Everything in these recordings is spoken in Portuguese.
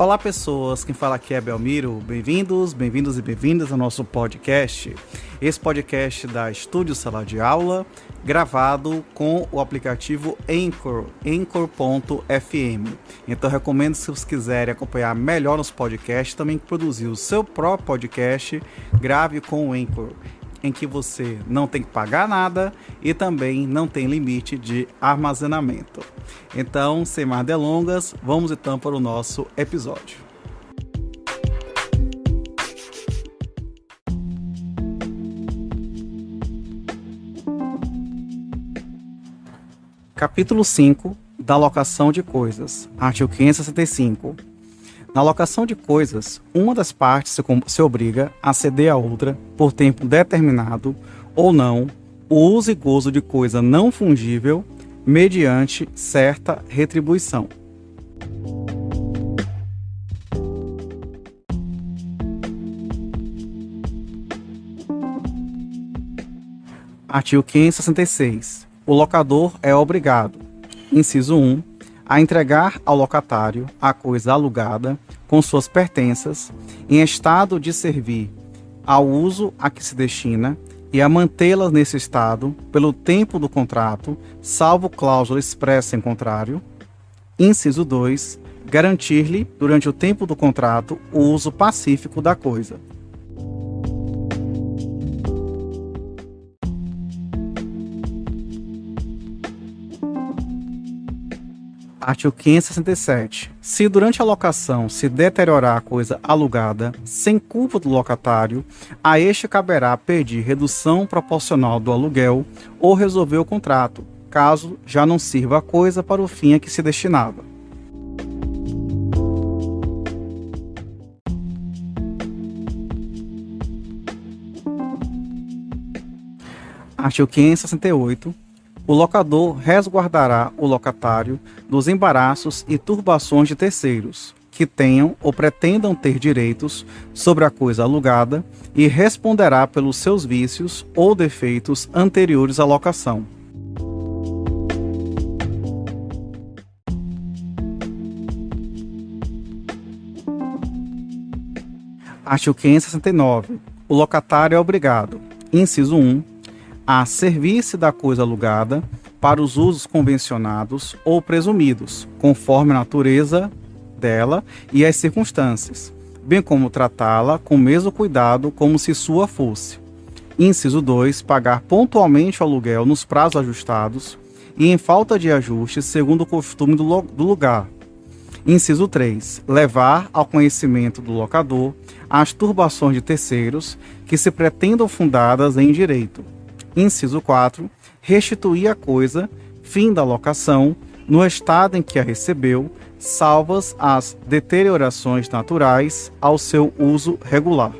Olá pessoas, quem fala aqui é Belmiro, bem-vindos e bem-vindas ao nosso podcast. Esse podcast da Estúdio Sala de Aula, gravado com o aplicativo Anchor, Anchor.fm. Então recomendo, se vocês quiserem acompanhar melhor nos podcasts, também produzir o seu próprio podcast, grave com o Anchor, em que você não tem que pagar nada e também não tem limite de armazenamento. Então, sem mais delongas, vamos então para o nosso episódio. Capítulo 5 da alocação de coisas, artigo 565. Na alocação de coisas, uma das partes se obriga a ceder a outra por tempo determinado ou não o uso e gozo de coisa não fungível mediante certa retribuição. Artigo 566. O locador é obrigado, inciso 1, a entregar ao locatário a coisa alugada com suas pertenças em estado de servir ao uso a que se destina e a mantê-las nesse estado pelo tempo do contrato, salvo cláusula expressa em contrário. Inciso 2, garantir-lhe, durante o tempo do contrato, o uso pacífico da coisa. Artigo 567. Se durante a locação se deteriorar a coisa alugada, sem culpa do locatário, a este caberá pedir redução proporcional do aluguel ou resolver o contrato, caso já não sirva a coisa para o fim a que se destinava. Artigo 568. O locador resguardará o locatário dos embaraços e turbações de terceiros, que tenham ou pretendam ter direitos sobre a coisa alugada e responderá pelos seus vícios ou defeitos anteriores à locação. Artigo 569. O locatário é obrigado, inciso 1, a servir-se da coisa alugada para os usos convencionados ou presumidos, conforme a natureza dela e as circunstâncias, bem como tratá-la com o mesmo cuidado como se sua fosse. Inciso 2, pagar pontualmente o aluguel nos prazos ajustados e em falta de ajustes segundo o costume do lugar. Inciso 3, levar ao conhecimento do locador as turbações de terceiros que se pretendam fundadas em direito. Inciso 4, restituir a coisa, fim da locação, no estado em que a recebeu, salvas as deteriorações naturais ao seu uso regular.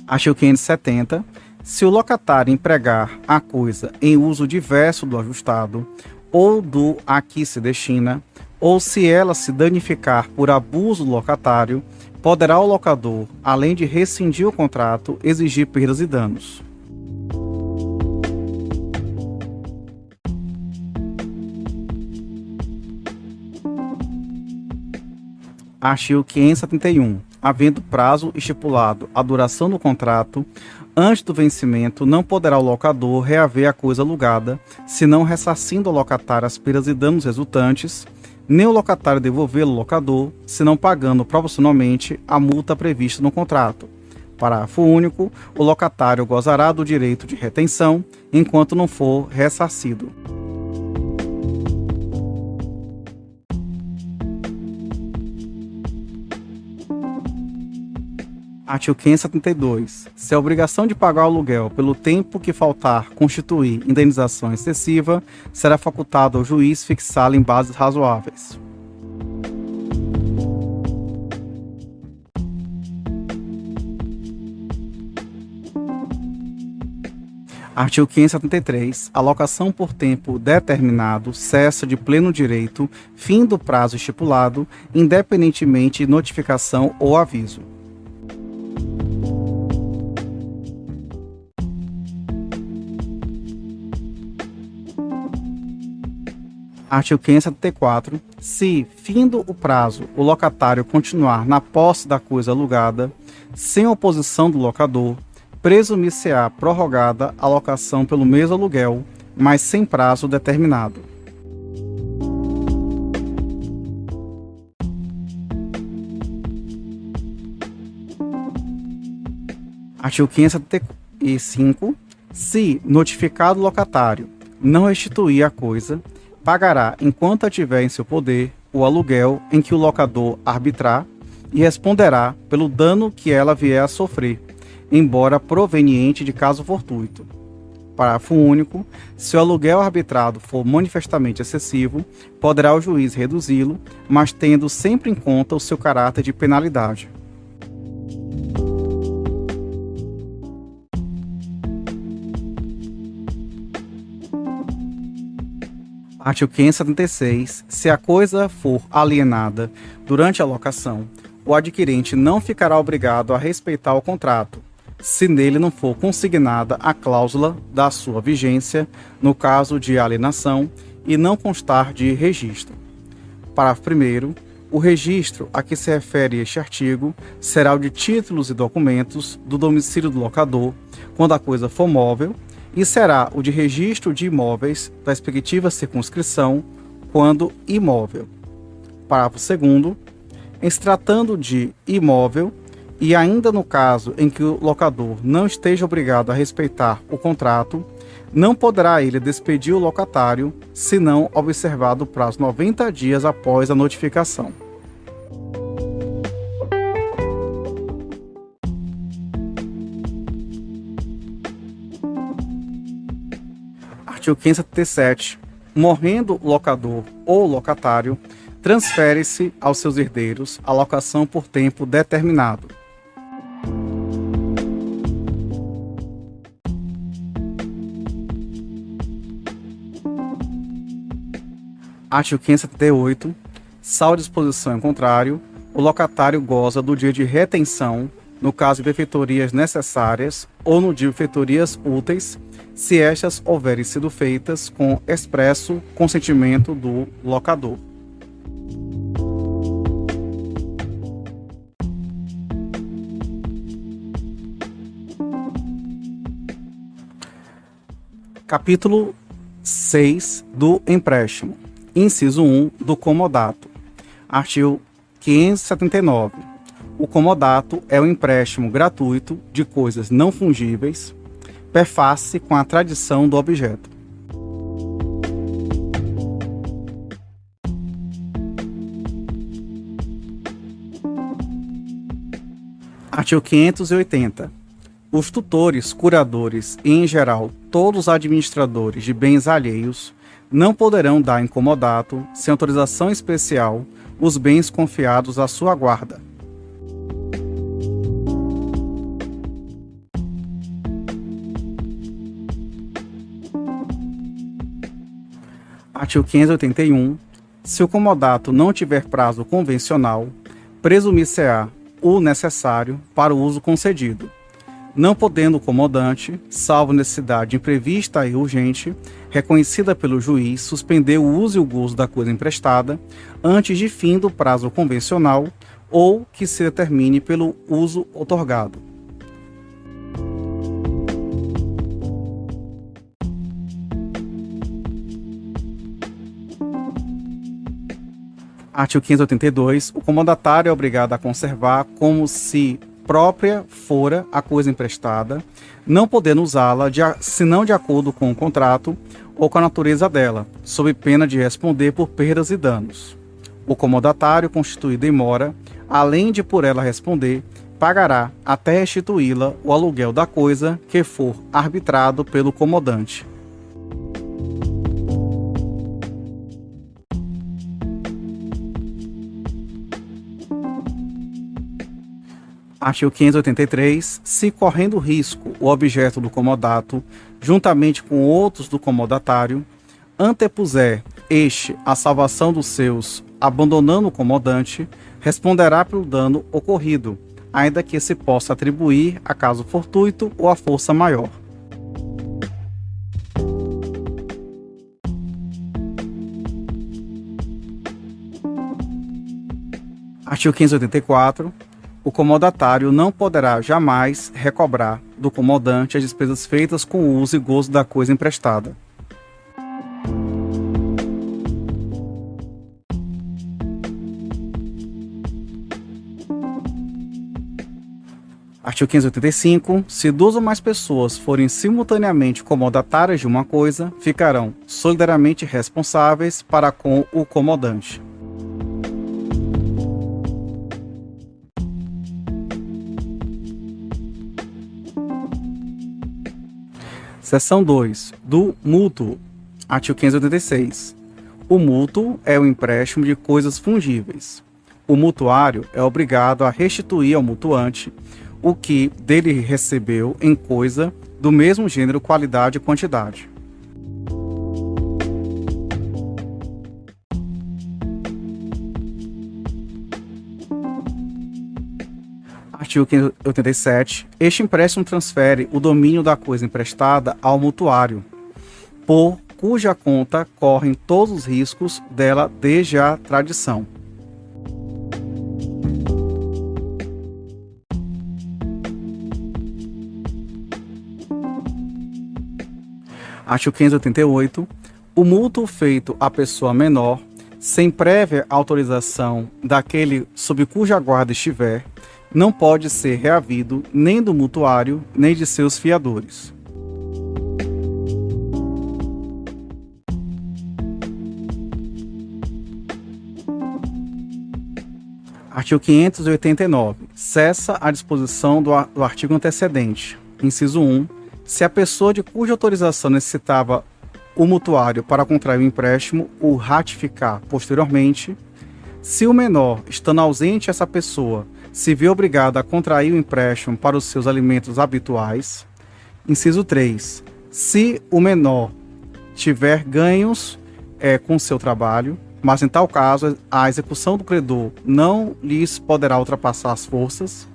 Artigo 570. Se o locatário empregar a coisa em uso diverso do ajustado ou do a que se destina, ou se ela se danificar por abuso do locatário, poderá o locador, além de rescindir o contrato, exigir perdas e danos. Artigo 571. Havendo prazo estipulado a duração do contrato, antes do vencimento, não poderá o locador reaver a coisa alugada, se não ressarcindo ao locatário as perdas e danos resultantes, nem o locatário devolvê-lo ao locador, senão pagando proporcionalmente a multa prevista no contrato. Parágrafo único. O locatário gozará do direito de retenção enquanto não for ressarcido. Artigo 572. Se a obrigação de pagar o aluguel pelo tempo que faltar constituir indenização excessiva, será facultado ao juiz fixá-la em bases razoáveis. Artigo 573. A locação por tempo determinado cessa de pleno direito, fim do prazo estipulado, independentemente de notificação ou aviso. Artigo 574. Se, findo o prazo, o locatário continuar na posse da coisa alugada, sem oposição do locador, presumir-se-á prorrogada a locação pelo mesmo aluguel, mas sem prazo determinado. Artigo 575. Se, notificado o locatário, não restituir a coisa, pagará, enquanto a tiver em seu poder, o aluguel em que o locador arbitrar e responderá pelo dano que ela vier a sofrer, embora proveniente de caso fortuito. Parágrafo único. Se o aluguel arbitrado for manifestamente excessivo, poderá o juiz reduzi-lo, mas tendo sempre em conta o seu caráter de penalidade. Artigo 576. Se a coisa for alienada durante a locação, o adquirente não ficará obrigado a respeitar o contrato, se nele não for consignada a cláusula da sua vigência, no caso de alienação, e não constar de registro. Parágrafo 1º. O registro a que se refere este artigo será o de títulos e documentos do domicílio do locador, quando a coisa for móvel, e será o de registro de imóveis da respectiva circunscrição, quando imóvel. Parágrafo 2º. Em se tratando de imóvel, e ainda no caso em que o locador não esteja obrigado a respeitar o contrato, não poderá ele despedir o locatário, se não observado o prazo 90 dias após a notificação. Artigo 577. Morrendo o locador ou locatário, transfere-se aos seus herdeiros a locação por tempo determinado. Artigo 578. Salvo disposição em contrário, o locatário goza do dia de retenção, no caso de benfeitorias necessárias ou no dia de benfeitorias úteis, se estas houverem sido feitas com expresso consentimento do locador. Capítulo 6 do empréstimo. Inciso 1 do comodato. Artigo 579. O comodato é o empréstimo gratuito de coisas não fungíveis, per face com a tradição do objeto. Artigo 580. Os tutores, curadores e, em geral, todos os administradores de bens alheios não poderão dar em comodato, sem autorização especial, os bens confiados à sua guarda. Artigo 581. Se o comodato não tiver prazo convencional, presumir-se-á o necessário para o uso concedido, não podendo o comodante, salvo necessidade imprevista e urgente, reconhecida pelo juiz, suspender o uso e o gozo da coisa emprestada antes de fim do prazo convencional ou que se determine pelo uso outorgado. Artigo 582. O comodatário é obrigado a conservar como se própria fora a coisa emprestada, não podendo usá-la senão de acordo com o contrato ou com a natureza dela, sob pena de responder por perdas e danos. O comodatário constituído em mora, além de por ela responder, pagará, até restituí-la, o aluguel da coisa que for arbitrado pelo comodante. Artigo 583. Se correndo risco o objeto do comodato, juntamente com outros do comodatário, antepuser este a salvação dos seus, abandonando o comodante, responderá pelo dano ocorrido, ainda que se possa atribuir a caso fortuito ou a força maior. Artigo 584. O comodatário não poderá jamais recobrar do comodante as despesas feitas com o uso e gozo da coisa emprestada. Artigo 585. Se duas ou mais pessoas forem simultaneamente comodatárias de uma coisa, ficarão solidariamente responsáveis para com o comodante. Seção 2. Do mútuo. Artigo 586. O mútuo é o empréstimo de coisas fungíveis. O mutuário é obrigado a restituir ao mutuante o que dele recebeu em coisa do mesmo gênero, qualidade e quantidade. Artigo 587. Este empréstimo transfere o domínio da coisa emprestada ao mutuário, por cuja conta correm todos os riscos dela desde a tradição. Artigo 588. O mútuo feito à pessoa menor, sem prévia autorização daquele sob cuja guarda estiver, não pode ser reavido nem do mutuário, nem de seus fiadores. Artigo 589. Cessa a disposição do artigo antecedente. Inciso 1. Se a pessoa de cuja autorização necessitava o mutuário para contrair o empréstimo o ratificar posteriormente, se o menor, estando ausente essa pessoa, se vê obrigado a contrair o empréstimo para os seus alimentos habituais. Inciso 3. Se o menor tiver ganhos com seu trabalho, mas em tal caso a execução do credor não lhes poderá ultrapassar as forças.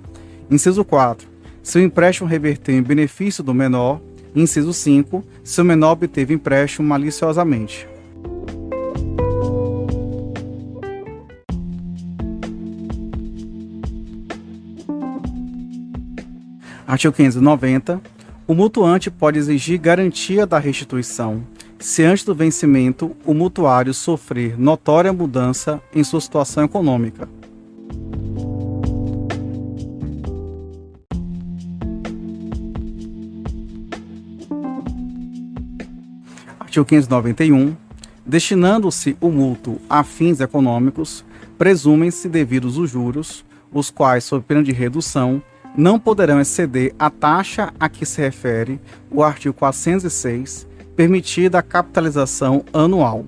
Inciso 4. Se o empréstimo reverter em benefício do menor. Inciso 5. Se o menor obteve empréstimo maliciosamente. Artigo 590. O mutuante pode exigir garantia da restituição, se antes do vencimento o mutuário sofrer notória mudança em sua situação econômica. Artigo 591. Destinando-se o mútuo a fins econômicos, presumem-se devidos os juros, os quais, sob pena de redução, não poderão exceder a taxa a que se refere o artigo 406, permitida a capitalização anual.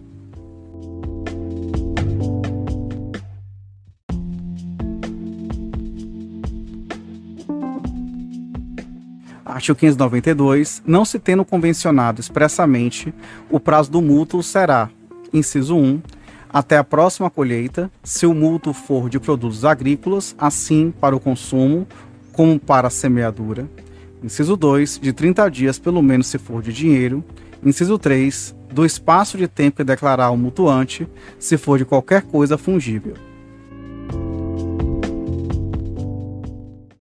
Artigo 592. Não se tendo convencionado expressamente, o prazo do mútuo será, inciso 1, até a próxima colheita, se o mútuo for de produtos agrícolas, assim para o consumo como para a semeadura. Inciso 2, de 30 dias pelo menos se for de dinheiro. Inciso 3, do espaço de tempo que declarar o mutuante, se for de qualquer coisa fungível.